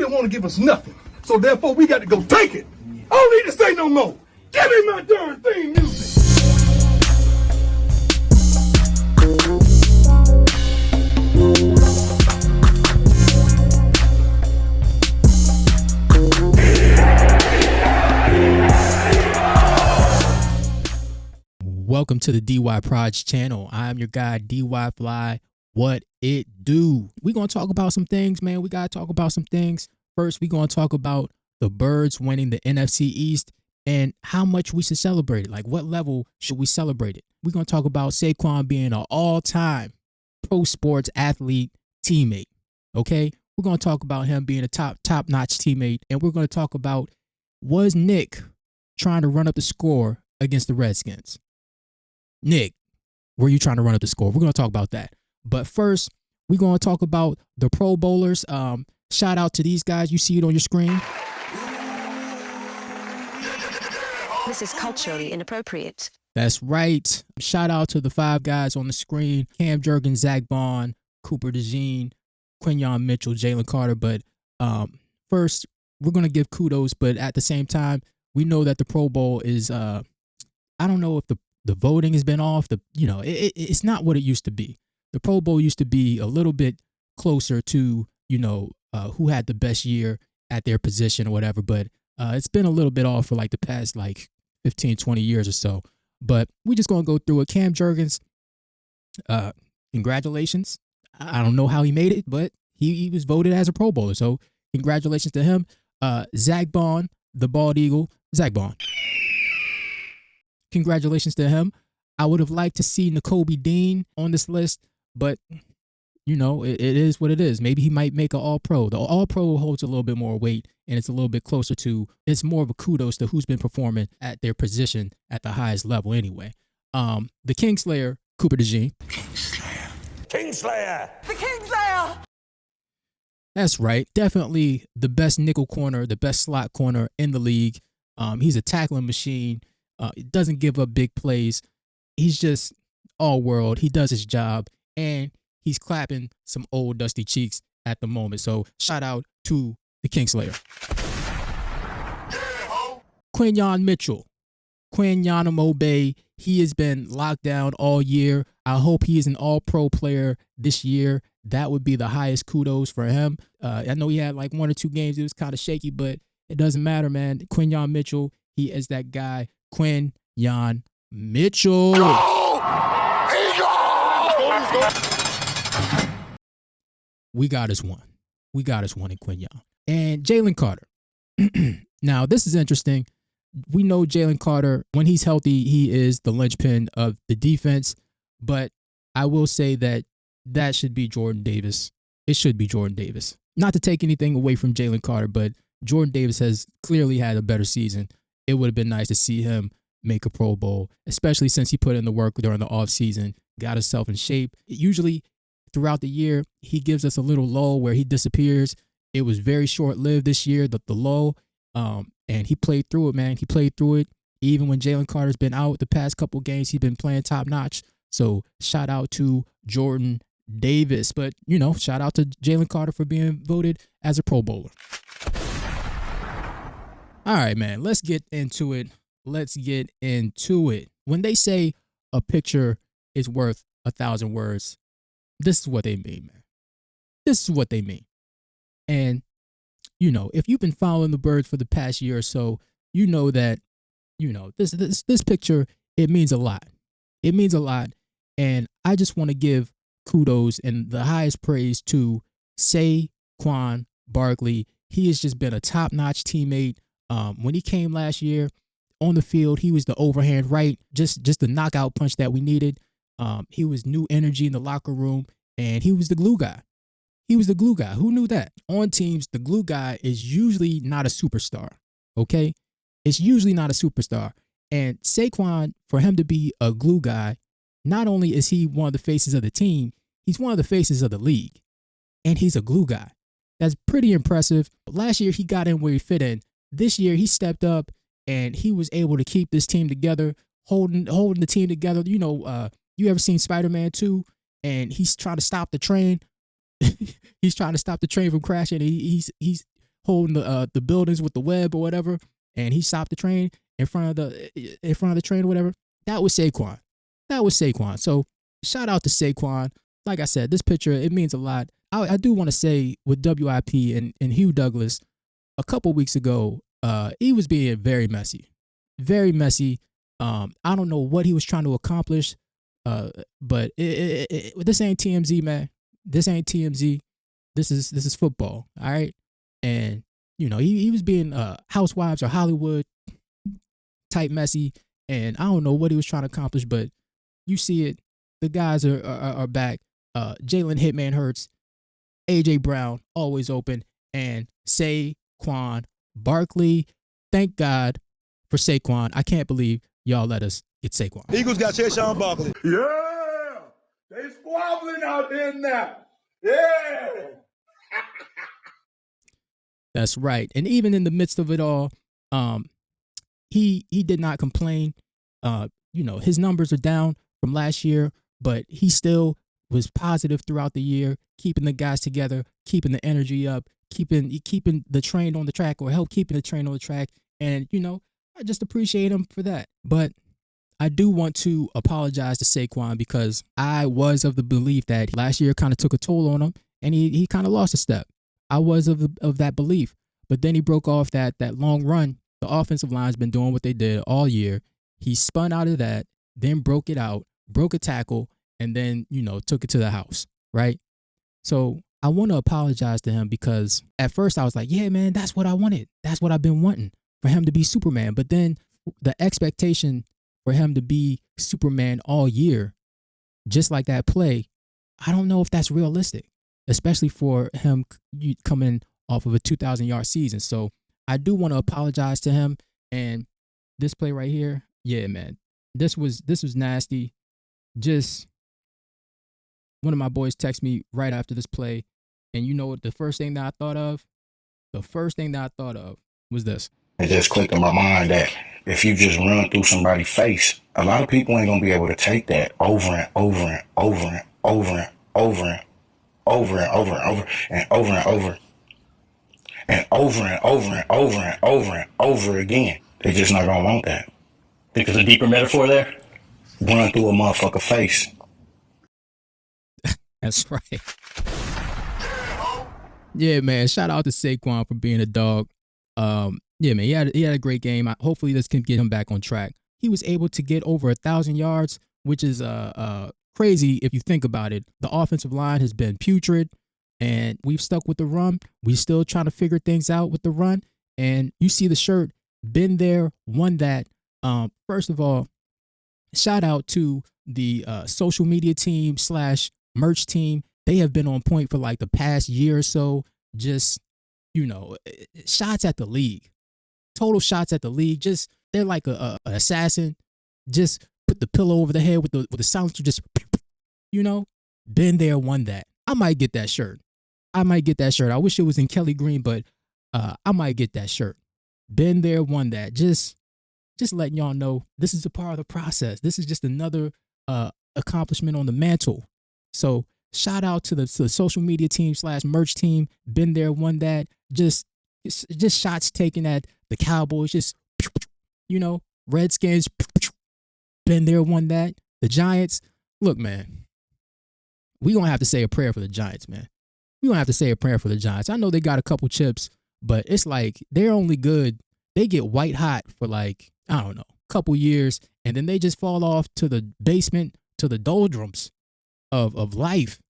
didn't want to give us nothing. So therefore, we got to go take it. I don't need to say no more. Give me my darn theme music. Welcome to the DY Proj channel. I'm your guy, DY Fly. What it do? We're going to talk about some things, man. We got to talk about some things. First, we're going to talk about the Birds winning the NFC East and how much we should celebrate it. Like, what level should we celebrate it? We're going to talk about Saquon being an all-time pro sports athlete teammate, okay? We're going to talk about him being a top-notch teammate, and we're going to talk about, was Nick trying to run up the score against the Redskins? Nick, were you trying to run up the score? We're going to talk about that. But first, we're going to talk about the Pro Bowlers. Shout out to these guys. You see it on your screen. This is culturally inappropriate. That's right. Shout out to the 5 guys on the screen. Cam Jurgens, Zach Bond, Cooper DeJean, Quinyon Mitchell, Jalen Carter. But first, we're going to give kudos. But at the same time, we know that the Pro Bowl is, I don't know if the voting has been off. It's not what it used to be. The Pro Bowl used to be a little bit closer to, who had the best year at their position or whatever. But it's been a little bit off for like the past 15, 20 years or so. But we're just going to go through it. Cam Jurgens, congratulations. I don't know how he made it, but he was voted as a Pro Bowler. So congratulations to him. Zach Bond, the bald eagle. Zach Bond. Congratulations to him. I would have liked to see Nakobe Dean on this list, but, it is what it is. Maybe he might make an All-Pro. The All-Pro holds a little bit more weight, and it's a little bit closer to, it's more of a kudos to who's been performing at their position at the highest level anyway. The Kingslayer, Cooper DeJean. Kingslayer! The Kingslayer! That's right. Definitely the best nickel corner, the best slot corner in the league. He's a tackling machine. Doesn't give up big plays. He's just all world. He does his job, and he's clapping some old dusty cheeks at the moment. So shout out to the Kingslayer. Quinyon Mitchell, Quinyon Mobe. He has been locked down all year. I hope he is an all-pro player this year. That would be the highest kudos for him. I know he had 1 or 2 games. It was kind of shaky, but it doesn't matter, man. Quinyon Mitchell, he is that guy. Quinyon Mitchell. We got us one. We got us one in Quinyon. And Jalen Carter. Now, this is interesting. We know Jalen Carter, when he's healthy, he is the linchpin of the defense. But I will say that should be Jordan Davis. It should be Jordan Davis. Not to take anything away from Jalen Carter, but Jordan Davis has clearly had a better season. It would have been nice to see him make a Pro Bowl, especially since he put in the work during the offseason, got himself in shape. Usually throughout the year, he gives us a little lull where he disappears. It was very short-lived this year, the lull, and he played through it, man. He played through it. Even when Jalen Carter's been out the past couple games, he's been playing top-notch. So shout out to Jordan Davis. But, shout out to Jalen Carter for being voted as a Pro Bowler. All right, man, let's get into it. When they say a picture is worth 1,000 words, this is what they mean, man. This is what they mean. And, if you've been following the Birds for the past year or so, you know that, this picture, it means a lot. It means a lot. And I just want to give kudos and the highest praise to Saquon Barkley. He has just been a top-notch teammate. When he came last year on the field, he was the overhand right, just the knockout punch that we needed. He was new energy in the locker room, and he was the glue guy. Who knew that? On teams, the glue guy is usually not a superstar, okay? It's usually not a superstar. And Saquon, for him to be a glue guy, not only is he one of the faces of the team, he's one of the faces of the league. And he's a glue guy. That's pretty impressive. Last year, he got in where he fit in. This year, he stepped up, and he was able to keep this team together, holding the team together. You ever seen Spider-Man 2? And he's trying to stop the train. He's trying to stop the train from crashing. He's holding the buildings with the web or whatever, and he stopped the train in front of the train or whatever. That was Saquon. So shout out to Saquon. Like I said, this picture, it means a lot. I do want to say with WIP and Hugh Douglas, a couple weeks ago, he was being very messy. Very messy. I don't know what he was trying to accomplish, but this ain't TMZ, man. This ain't TMZ. This is football, all right? And, you know, he was being Housewives or Hollywood type messy, and I don't know what he was trying to accomplish, but you see it. The guys are back. Jalen Hitman Hurts, ajbrown, always open, and Saquon Barkley. Thank God for Saquon. I can't believe y'all let us get Saquon. Eagles got Saquon Barkley. Yeah, they squabbling out there now. Yeah. That's right. And even in the midst of it all, he did not complain. You know, his numbers are down from last year, but he still was positive throughout the year, keeping the guys together, keeping the energy up, keeping the train on the track, or help keeping the train on the track. And, you know, I just appreciate him for that. But I do want to apologize to Saquon because I was of the belief that last year kind of took a toll on him, and he kind of lost a step. I was of that belief. But then he broke off that long run. The offensive line's been doing what they did all year. He spun out of that, then broke it out, broke a tackle, and then, you know, took it to the house, right? So I want to apologize to him because at first I was like, yeah, man, that's what I wanted. That's what I've been wanting, for him to be Superman. But then the expectation for him to be Superman all year, just like that play, I don't know if that's realistic, especially for him coming off of a 2,000-yard season. So I do want to apologize to him. And this play right here, yeah, man, this was nasty. Just one of my boys texted me right after this play, and you know what the first thing that I thought of? The first thing that I thought of was this. It just clicked in my mind that if you just run through somebody's face, a lot of people ain't gonna be able to take that over and over and over and over and over and over and over and over and over and over and over and over and over and over and over again. They just not gonna want that. Think there's a deeper metaphor there? Run through a motherfucker face. That's right. Yeah, man. Shout out to Saquon for being a dog. Yeah, man. He had a great game. Hopefully this can get him back on track. He was able to get over 1,000 yards, which is crazy if you think about it. The offensive line has been putrid, and we've stuck with the run. We're still trying to figure things out with the run. And you see the shirt, been there, won that. First of all, shout out to the social media team / merch team. They have been on point for like the past year or so. Just, you know, shots at the league. Total shots at the league. Just, they're like an assassin. Just put the pillow over the head with the silencer. Just, you know, been there, won that. I might get that shirt. I wish it was in Kelly Green, but I might get that shirt. Been there, won that. Just letting y'all know this is a part of the process. This is just another accomplishment on the mantle. So shout out to the social media team / merch team. Been there, won that. Just shots taken at the Cowboys. Just, you know, Redskins. Been there, won that. The Giants. Look, man, we gonna have to say a prayer for the Giants, man. We gonna have to say a prayer for the Giants. I know they got a couple chips, but it's like they're only good. They get white hot for like, I don't know, a couple years, and then they just fall off to the basement, to the doldrums of life.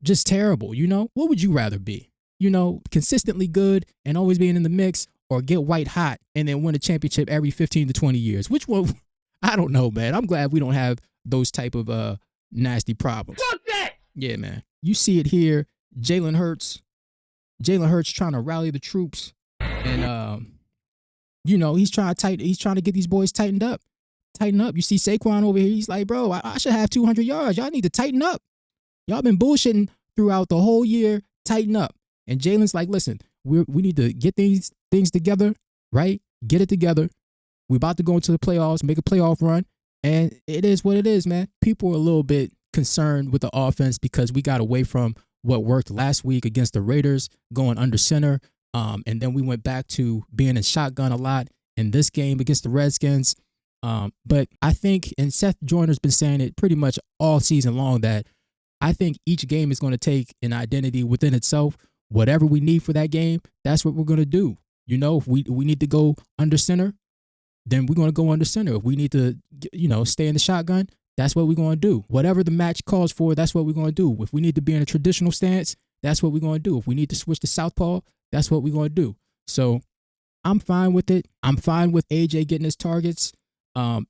Just terrible, you know? What would you rather be? You know, consistently good and always being in the mix, or get white hot and then win a championship every 15 to 20 years? Which one? I don't know, man. I'm glad we don't have those type of nasty problems. Fuck that! Yeah, man. You see it here. Jalen Hurts trying to rally the troops, and you know, he's trying to get these boys tightened up. Tighten up. You see Saquon over here. He's like, bro, I should have 200 yards. Y'all need to tighten up. Y'all been bullshitting throughout the whole year. Tighten up. And Jalen's like, listen, we need to get these things together, right? Get it together. We're about to go into the playoffs, make a playoff run. And it is what it is, man. People are a little bit concerned with the offense because we got away from what worked last week against the Raiders, going under center, And then we went back to being in shotgun a lot in this game against the Redskins. But I think, and Seth Joyner's been saying it pretty much all season long, that I think each game is going to take an identity within itself. Whatever we need for that game, that's what we're going to do. You know, if we need to go under center, then we're going to go under center. If we need to, stay in the shotgun, that's what we're going to do. Whatever the match calls for, that's what we're going to do. If we need to be in a traditional stance, that's what we're going to do. If we need to switch to southpaw, that's what we're going to do. So I'm fine with it. I'm fine with AJ getting his targets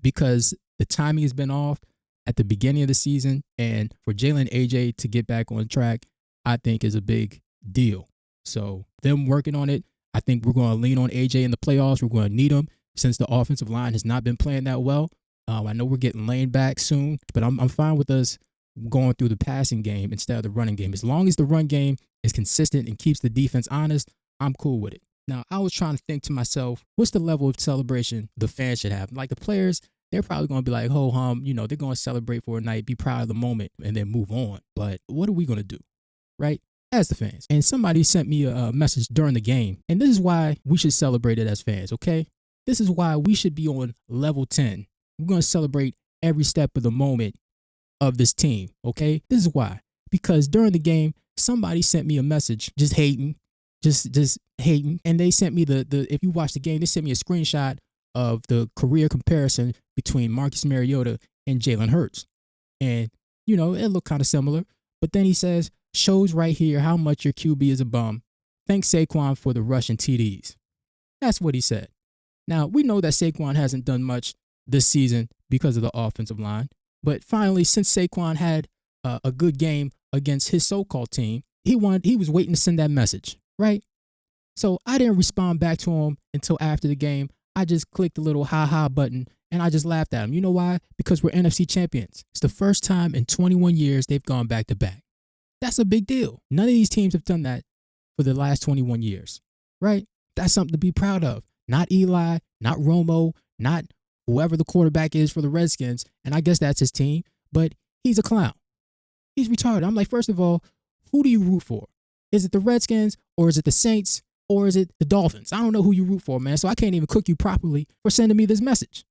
because the timing has been off at the beginning of the season. And for Jalen and AJ to get back on track, I think is a big deal. So them working on it, I think we're going to lean on AJ in the playoffs. We're going to need him since the offensive line has not been playing that well. I know we're getting Lane back soon, but I'm fine with us going through the passing game instead of the running game. As long as the run game is consistent and keeps the defense honest, I'm cool with it. Now, I was trying to think to myself, what's the level of celebration the fans should have? Like the players, they're probably going to be like, ho hum, they're going to celebrate for a night, be proud of the moment, and then move on. But what are we going to do, right? As the fans. And somebody sent me a message during the game, and this is why we should celebrate it as fans, okay? This is why we should be on level 10. We're going to celebrate every step of the moment of this team, okay? This is why. Because during the game, somebody sent me a message just hating, just hating. And they sent me the if you watch the game, they sent me a screenshot of the career comparison between Marcus Mariota and Jalen Hurts. And, it looked kind of similar. But then he says, shows right here how much your QB is a bum. Thanks Saquon for the rush and TDs. That's what he said. Now, we know that Saquon hasn't done much this season because of the offensive line. But finally, since Saquon had a good game against his so-called team, he was waiting to send that message, right? So I didn't respond back to him until after the game. I just clicked the little ha-ha button, and I just laughed at him. You know why? Because we're NFC champions. It's the first time in 21 years they've gone back-to-back. That's a big deal. None of these teams have done that for the last 21 years, right? That's something to be proud of. Not Eli, not Romo, not whoever the quarterback is for the Redskins, and I guess that's his team, but he's a clown. He's retarded. I'm like, first of all, who do you root for? Is it the Redskins, or is it the Saints, or is it the Dolphins? I don't know who you root for, man, so I can't even cook you properly for sending me this message.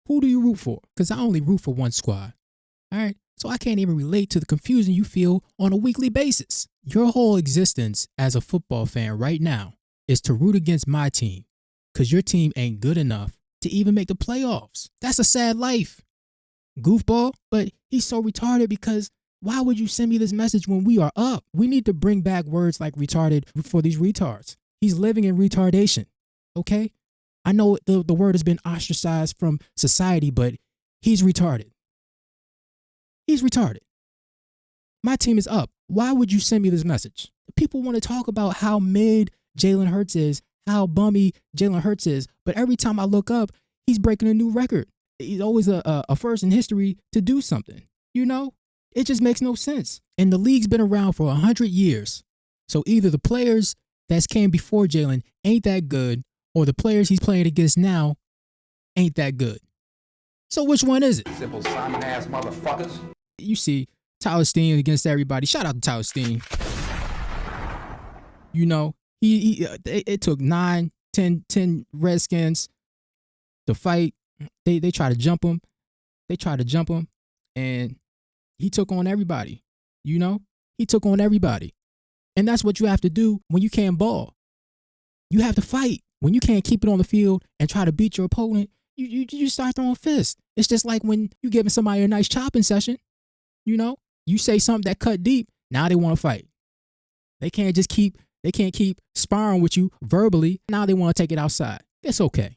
Who do you root for? Because I only root for one squad, all right? So I can't even relate to the confusion you feel on a weekly basis. Your whole existence as a football fan right now is to root against my team because your team ain't good enough to even make the playoffs. That's a sad life. Goofball, but he's so retarded because why would you send me this message when we are up? We need to bring back words like retarded for these retards. He's living in retardation, okay? I know the word has been ostracized from society, but he's retarded. He's retarded. My team is up. Why would you send me this message? People want to talk about how mid Jalen Hurts is, how bummy Jalen Hurts is, but every time I look up, he's breaking a new record. He's always a first in history to do something. It just makes no sense. And the league's been around for 100 years. So either the players that came before Jalen ain't that good, or the players he's playing against now ain't that good. So which one is it? Simple Simon ass motherfuckers. You see Tyler Steen against everybody. Shout out to Tyler Steen. It took 9, 10 Redskins to fight. They tried to jump him. And he took on everybody. He took on everybody. And that's what you have to do when you can't ball. You have to fight. When you can't keep it on the field and try to beat your opponent, you start throwing fists. It's just like when you giving somebody a nice chopping session. You say something that cut deep. Now they want to fight. They can't keep sparring with you verbally. Now they want to take it outside. It's okay.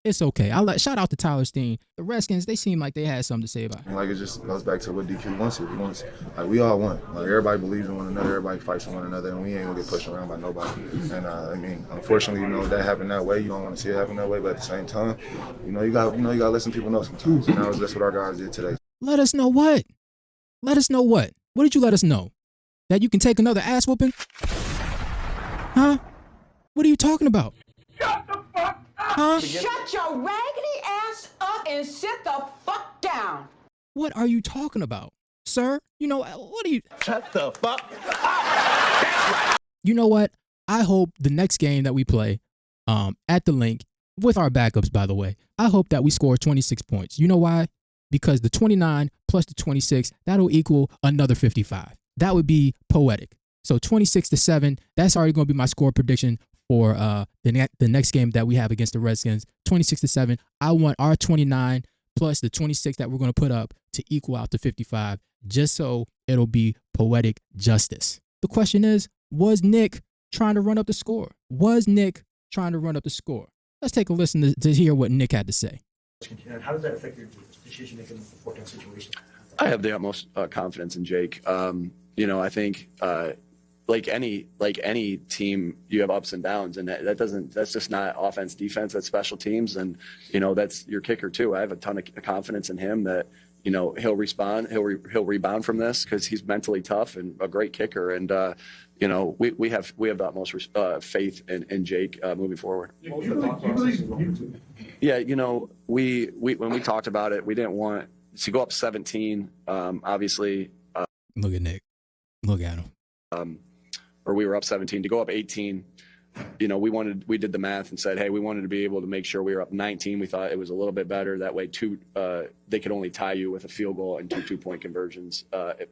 Shout out to Tyler Steen. The Redskins, they seem like they had something to say about it. It just goes back to what DQ wants here. He wants, we all want. Everybody believes in one another. Everybody fights for one another, and we ain't gonna get pushed around by nobody. And unfortunately, that happened that way. You don't want to see it happen that way, but at the same time, you gotta listen to people know sometimes. And that's what our guys did today. Let us know what? What did you let us know? That you can take another ass whooping? Huh? What are you talking about? Shut the fuck up! Huh? Shut your raggedy ass up and sit the fuck down. What are you talking about, sir? What are you? Shut the fuck up. You know what? I hope the next game that we play at the link with our backups, by the way, I hope that we score 26 points. You know why? Because the 29 plus the 26, that'll equal another 55. That would be poetic. So 26-7, that's already going to be my score prediction for the next game that we have against the Redskins. 26-7. I want our 29 plus the 26 that we're going to put up to equal out to 55, just so it'll be poetic justice. The question is, was Nick trying to run up the score? Was Nick trying to run up the score? Let's take a listen to hear what Nick had to say. How does that affect your decision making in the fourth-down situation? I have the utmost confidence in Jake. I think like any team, you have ups and downs, and that's just not offense, defense, that's special teams, and that's your kicker too. I have a ton of confidence in him that he'll respond, he'll rebound from this because he's mentally tough and a great kicker, and we have the utmost faith in Jake moving forward. Yeah, we when we talked about it, we didn't want to go up 17. Obviously, look at Nick, look at him. Or we were up 17 to go up 18. We did the math and said, hey, we wanted to be able to make sure we were up 19. We thought it was a little bit better that way. They could only tie you with a field goal and two point conversions,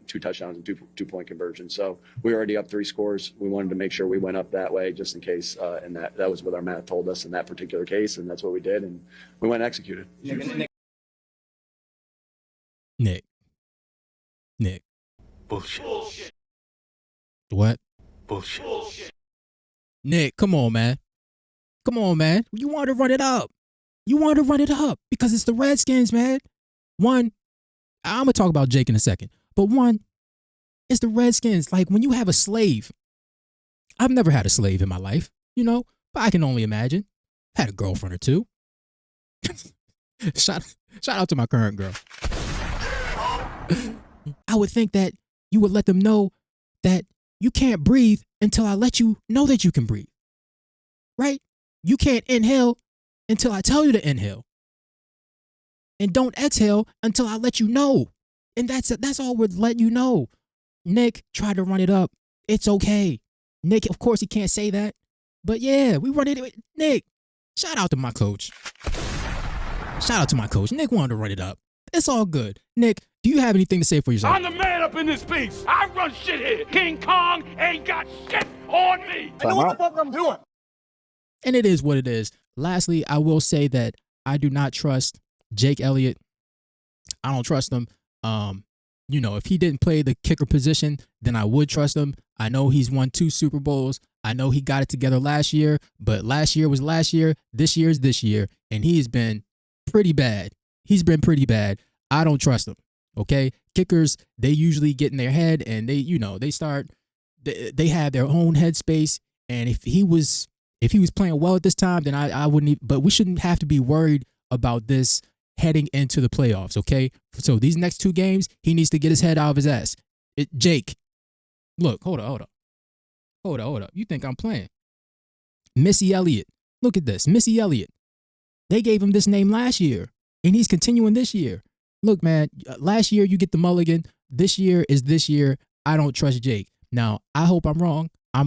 2 touchdowns and two point conversions. So we were already up 3 scores. We wanted to make sure we went up that way just in case, and that was what our math told us in that particular case, and that's what we did, and we went and executed. Nick. Bullshit. What? Bullshit. Nick, come on, man. You want to run it up. Because it's the Redskins, man. One, I'm going to talk about Jake in a second. But one, it's the Redskins. Like when you have a slave. I've never had a slave in my life, but I can only imagine. Had a girlfriend or two. Shout out to my current girl. I would think that you would let them know that you can't breathe until I let you know that you can breathe. Right? You can't inhale until I tell you to inhale. And don't exhale until I let you know. And that's all we're letting you know. Nick tried to run it up. It's okay. Nick, of course, he can't say that. But yeah, we run it. Nick, shout out to my coach. Nick wanted to run it up. It's all good. Nick, do you have anything to say for yourself? I'm the man up in this piece. I run shit here. King Kong ain't got shit on me. I know what the fuck I'm doing. And it is what it is. Lastly, I will say that I do not trust Jake Elliott. I don't trust him. If he didn't play the kicker position, then I would trust him. I know he's won 2 Super Bowls. I know he got it together last year, but last year was last year. This year is this year, and he's been pretty bad. I don't trust him. Okay, kickers, they usually get in their head and they have their own headspace. And if he was playing well at this time, then I wouldn't. But we shouldn't have to be worried about this heading into the playoffs. Okay, so these next 2 games, he needs to get his head out of his ass. Jake, look, hold up. You think I'm playing? Missy Elliott. Look at this, Missy Elliott. They gave him this name last year, and he's continuing this year. Look, man, last year you get the mulligan. This year is this year. I don't trust Jake. Now, I hope I'm wrong. I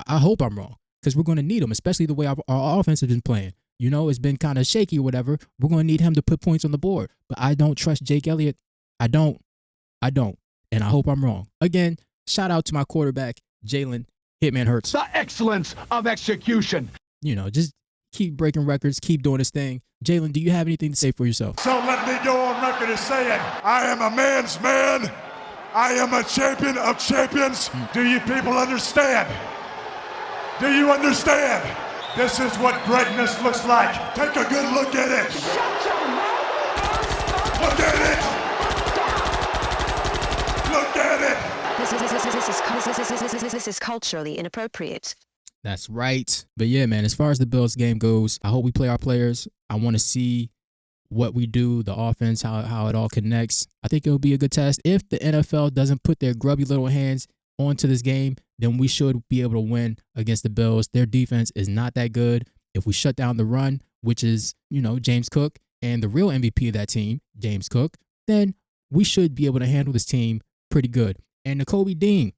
hope I'm wrong because we're going to need him, especially the way our offense has been playing. It's been kind of shaky or whatever. We're going to need him to put points on the board. But I don't trust Jake Elliott. I don't. And I hope I'm wrong. Again, shout out to my quarterback, Jalen Hurts. The excellence of execution. Just keep breaking records, keep doing this thing. Jalen, do you have anything to say for yourself? So let me go on record as saying, I am a man's man. I am a champion of champions. Do you people understand? Do you understand? This is what greatness looks like. Take a good look at it. Shut your mouth. Look at it. Look at it. This is culturally inappropriate. That's right. But yeah, man, as far as the Bills game goes, I hope we play our players. I want to see what we do, the offense, how it all connects. I think it'll be a good test. If the NFL doesn't put their grubby little hands onto this game, then we should be able to win against the Bills. Their defense is not that good. If we shut down the run, which is, James Cook, and the real MVP of that team, James Cook, then we should be able to handle this team pretty good. And Nakobe Dean,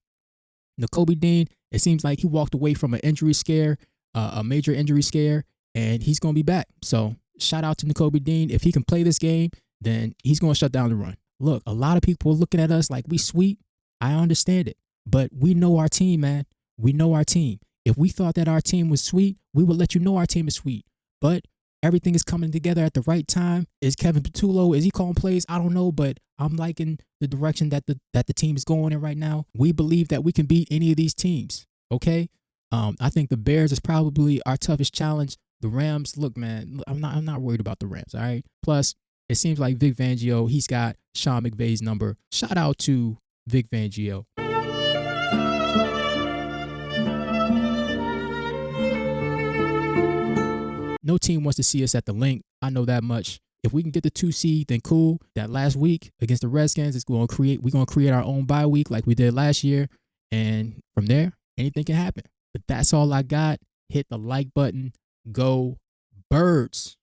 Nakobe Dean, it seems like he walked away from an injury scare, a major injury scare, and he's going to be back. So shout out to Nakobe Dean. If he can play this game, then he's going to shut down the run. Look, a lot of people are looking at us like we sweet. I understand it, but we know our team, man. We know our team. If we thought that our team was sweet, we would let you know our team is sweet. But everything is coming together at the right time. Is Kevin Petullo, is he calling plays? I don't know, but I'm liking the direction that the team is going in right now. We believe that we can beat any of these teams, okay? I think the Bears is probably our toughest challenge. The Rams, look, man, I'm not worried about the Rams, all right? Plus, it seems like Vic Fangio, he's got Sean McVay's number. Shout out to Vic Fangio. No team wants to see us at the link. I know that much. If we can get the 2 seed, then cool. That last week against the Redskins, we're gonna create our own bye week like we did last year. And from there, anything can happen. But that's all I got. Hit the like button. Go Birds.